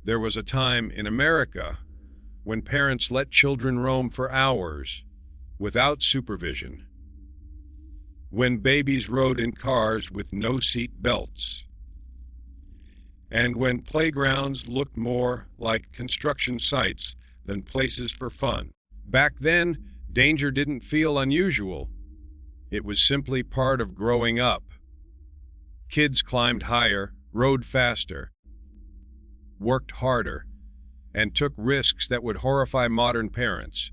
There was a time in America when parents let children roam for hours without supervision, when babies rode in cars with no seat belts, and when playgrounds looked more like construction sites than places for fun. Back then, danger didn't feel unusual. It was simply part of growing up. Kids climbed higher, rode faster, worked harder, and took risks that would horrify modern parents.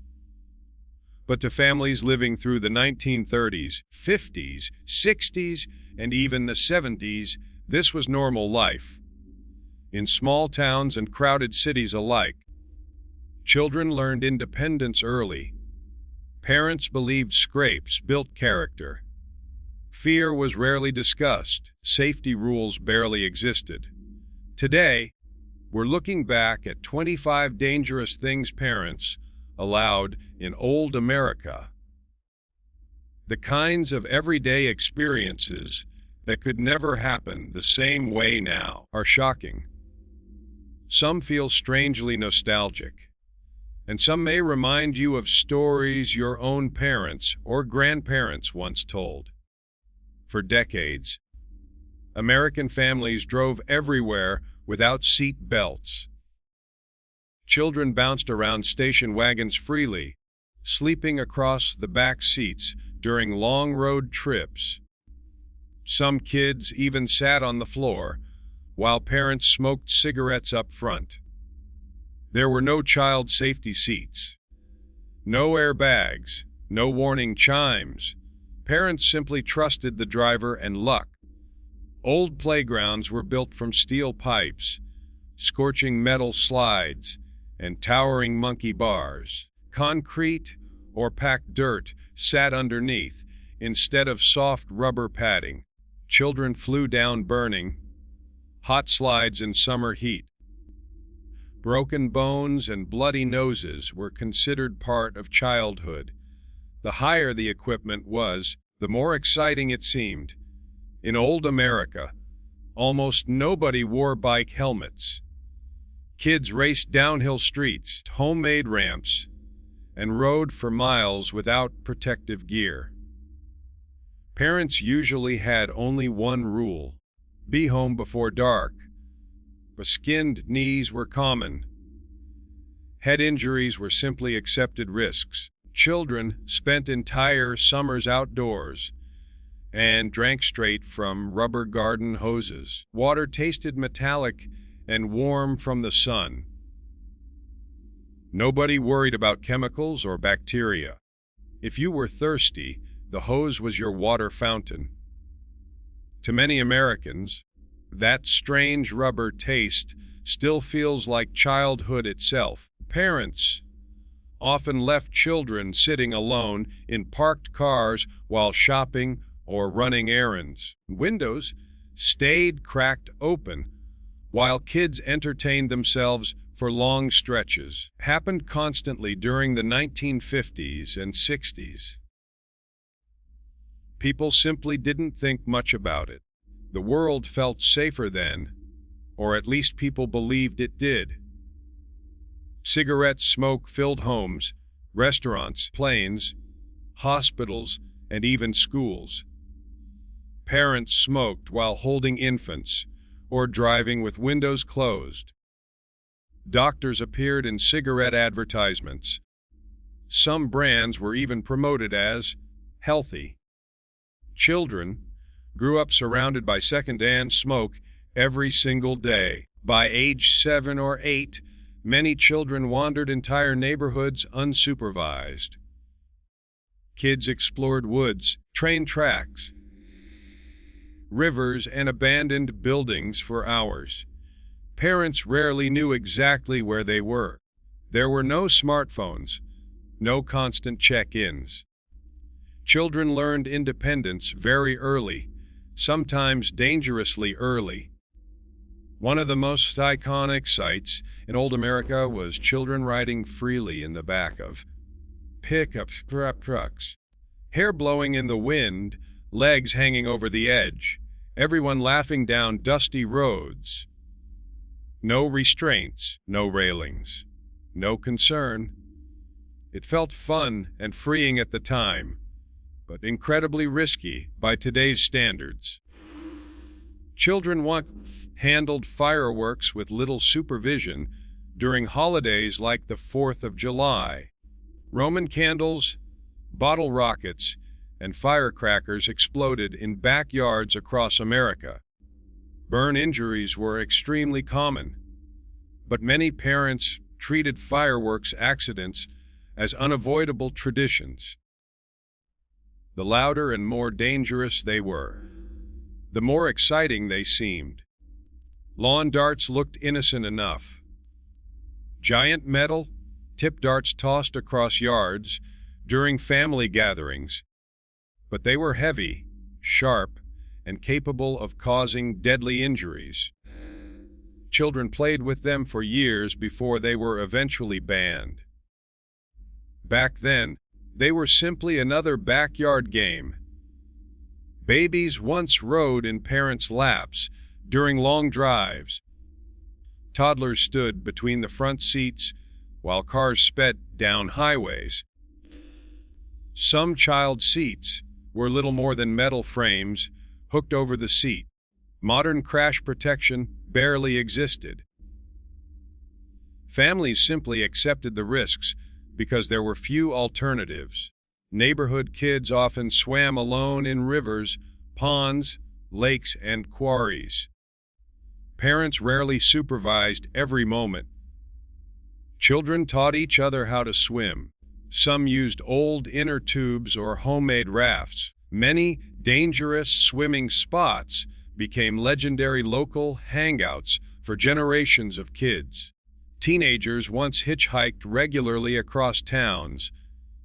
But to families living through the 1930s, 50s, 60s, and even the 70s, this was normal life. In small towns and crowded cities alike, children learned independence early. Parents believed scrapes built character. Fear was rarely discussed. Safety rules barely existed. Today, we're looking back at 25 dangerous things parents allowed in old America. The kinds of everyday experiences that could never happen the same way now are shocking. Some feel strangely nostalgic, and some may remind you of stories your own parents or grandparents once told. For decades, American families drove everywhere without seat belts. Children bounced around station wagons freely, sleeping across the back seats during long road trips. Some kids even sat on the floor, while parents smoked cigarettes up front. There were no child safety seats, no airbags, no warning chimes. Parents simply trusted the driver and luck. Old playgrounds were built from steel pipes, scorching metal slides, and towering monkey bars. Concrete or packed dirt sat underneath instead of soft rubber padding. Children flew down burning hot slides in summer heat. Broken bones and bloody noses were considered part of childhood. The higher the equipment was, the more exciting it seemed. In old America, almost nobody wore bike helmets. Kids raced downhill streets, homemade ramps, and rode for miles without protective gear. Parents usually had only one rule: be home before dark. But skinned knees were common. Head injuries were simply accepted risks. Children spent entire summers outdoors and drank straight from rubber garden hoses. Water tasted metallic and warm from the sun. Nobody worried about chemicals or bacteria. If you were thirsty, the hose was your water fountain. To many Americans, that strange rubber taste still feels like childhood itself. Parents often left children sitting alone in parked cars while shopping or running errands. Windows stayed cracked open while kids entertained themselves for long stretches. Happened constantly during the 1950s and 60s. People simply didn't think much about it. The world felt safer then, or at least people believed it did. Cigarette smoke filled homes, restaurants, planes, hospitals, and even schools. Parents smoked while holding infants or driving with windows closed. Doctors appeared in cigarette advertisements. Some brands were even promoted as healthy. Children grew up surrounded by second-hand smoke every single day. By age 7 or 8, many children wandered entire neighborhoods unsupervised. Kids explored woods, train tracks, rivers, and abandoned buildings for hours. Parents rarely knew exactly where they were. There were no smartphones, no constant check-ins. Children learned independence very early, sometimes dangerously early. One of the most iconic sights in old America was children riding freely in the back of pickup trucks. Hair blowing in the wind, legs hanging over the edge, everyone laughing down dusty roads. No restraints, no railings, no concern. It felt fun and freeing at the time, but incredibly risky by today's standards. Children once handled fireworks with little supervision during holidays like the 4th of July. Roman candles, bottle rockets, and firecrackers exploded in backyards across America. Burn injuries were extremely common, but many parents treated fireworks accidents as unavoidable traditions. The louder and more dangerous they were, the more exciting they seemed. Lawn darts looked innocent enough. Giant metal, tip darts tossed across yards during family gatherings, but they were heavy, sharp, and capable of causing deadly injuries. Children played with them for years before they were eventually banned. Back then, they were simply another backyard game. Babies once rode in parents' laps during long drives. Toddlers stood between the front seats while cars sped down highways. Some child seats were little more than metal frames hooked over the seat. Modern crash protection barely existed. Families simply accepted the risks because there were few alternatives. Neighborhood kids often swam alone in rivers, ponds, lakes, and quarries. Parents rarely supervised every moment. Children taught each other how to swim. Some used old inner tubes or homemade rafts. Many dangerous swimming spots became legendary local hangouts for generations of kids. Teenagers once hitchhiked regularly across towns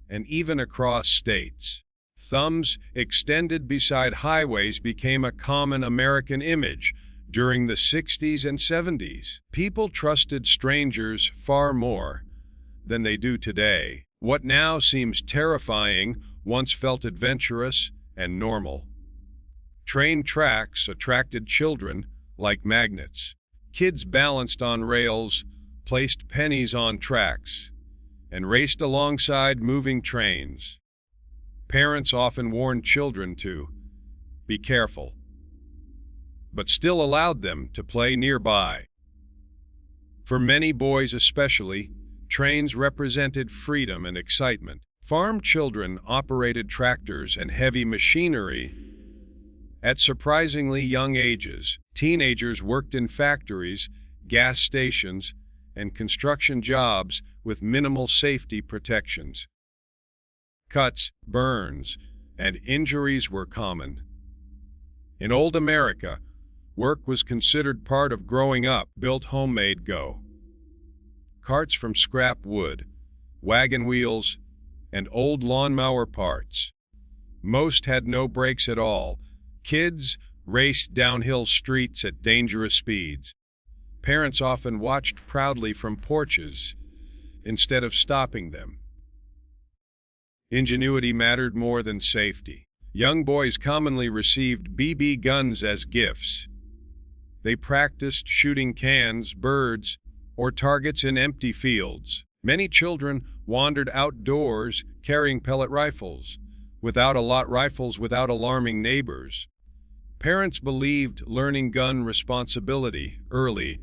and even across states. Thumbs extended beside highways became a common American image during the 60s and 70s. People trusted strangers far more than they do today. What now seems terrifying once felt adventurous and normal. Train tracks attracted children like magnets. Kids balanced on rails, placed pennies on tracks, and raced alongside moving trains. Parents often warned children to be careful, but still allowed them to play nearby. For many boys especially, trains represented freedom and excitement. Farm children operated tractors and heavy machinery at surprisingly young ages. Teenagers worked in factories, gas stations, and construction jobs with minimal safety protections. Cuts, burns, and injuries were common. In old America, work was considered part of growing up. Built homemade carts from scrap wood, wagon wheels, and old lawnmower parts. Most had no brakes at all. Kids raced downhill streets at dangerous speeds. Parents often watched proudly from porches instead of stopping them. Ingenuity mattered more than safety. Young boys commonly received BB guns as gifts. They practiced shooting cans, birds, or targets in empty fields. Many children wandered outdoors carrying pellet rifles without alarming neighbors. Parents believed learning gun responsibility early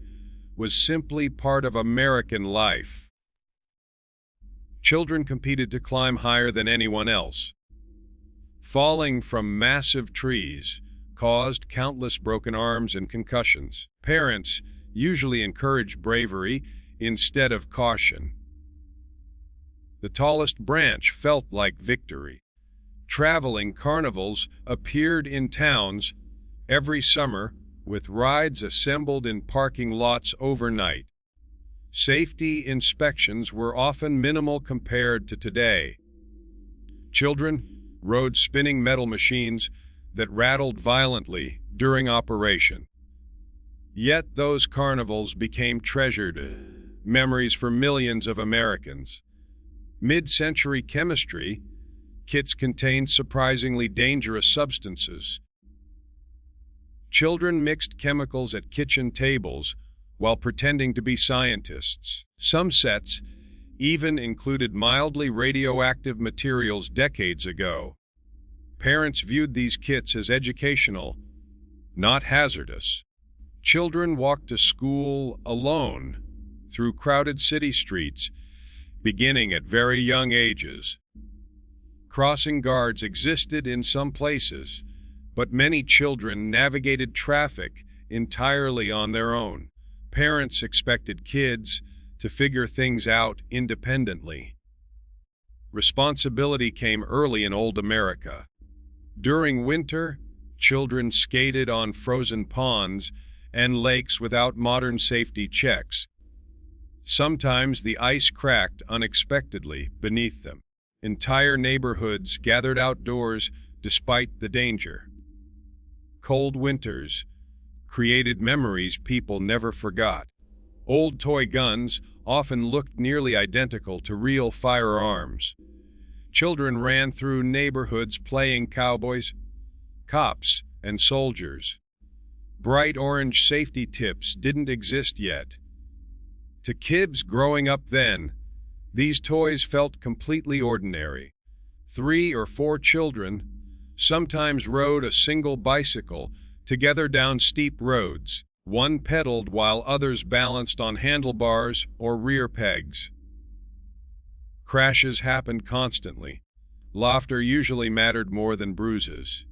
was simply part of American life. Children competed to climb higher than anyone else. Falling from massive trees caused countless broken arms and concussions. Parents usually encouraged bravery instead of caution. The tallest branch felt like victory. Traveling carnivals appeared in towns every summer, with rides assembled in parking lots overnight. Safety inspections were often minimal compared to today. Children rode spinning metal machines that rattled violently during operation. Yet those carnivals became treasured memories for millions of Americans. Mid-century chemistry kits contained surprisingly dangerous substances. Children mixed chemicals at kitchen tables while pretending to be scientists. Some sets even included mildly radioactive materials decades ago. Parents viewed these kits as educational, not hazardous. Children walked to school alone through crowded city streets, beginning at very young ages. Crossing guards existed in some places, but many children navigated traffic entirely on their own. Parents expected kids to figure things out independently. Responsibility came early in old America. During winter, children skated on frozen ponds and lakes without modern safety checks. Sometimes the ice cracked unexpectedly beneath them. Entire neighborhoods gathered outdoors despite the danger. Cold winters created memories people never forgot. Old toy guns often looked nearly identical to real firearms. Children ran through neighborhoods playing cowboys, cops, and soldiers. Bright orange safety tips didn't exist yet. To kids growing up then, these toys felt completely ordinary. 3 or 4 children sometimes rode a single bicycle together down steep roads. One pedaled while others balanced on handlebars or rear pegs. Crashes happened constantly. Laughter usually mattered more than bruises.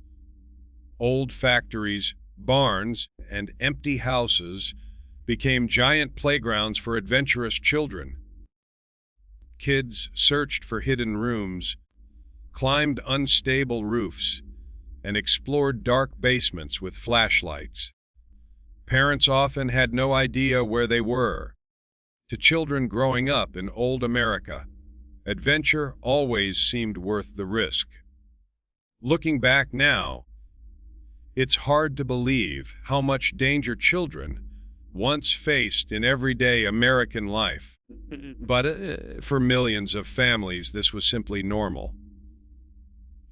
Old factories, barns, and empty houses became giant playgrounds for adventurous children. Kids searched for hidden rooms, climbed unstable roofs, and explored dark basements with flashlights. Parents often had no idea where they were. To children growing up in old America, adventure always seemed worth the risk. Looking back now, it's hard to believe how much danger children once faced in everyday American life. But for millions of families, this was simply normal.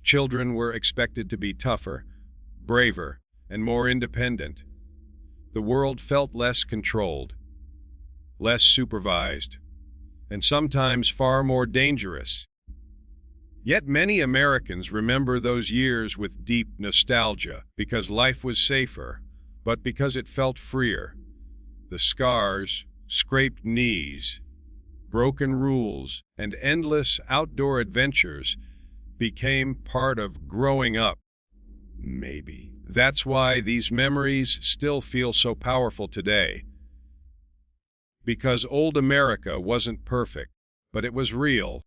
Children were expected to be tougher, braver, and more independent. The world felt less controlled, less supervised, and sometimes far more dangerous. Yet many Americans remember those years with deep nostalgia, because life was safer, but because it felt freer. The scars, scraped knees, broken rules, and endless outdoor adventures became part of growing up. Maybe that's why these memories still feel so powerful today. Because old America wasn't perfect, but it was real.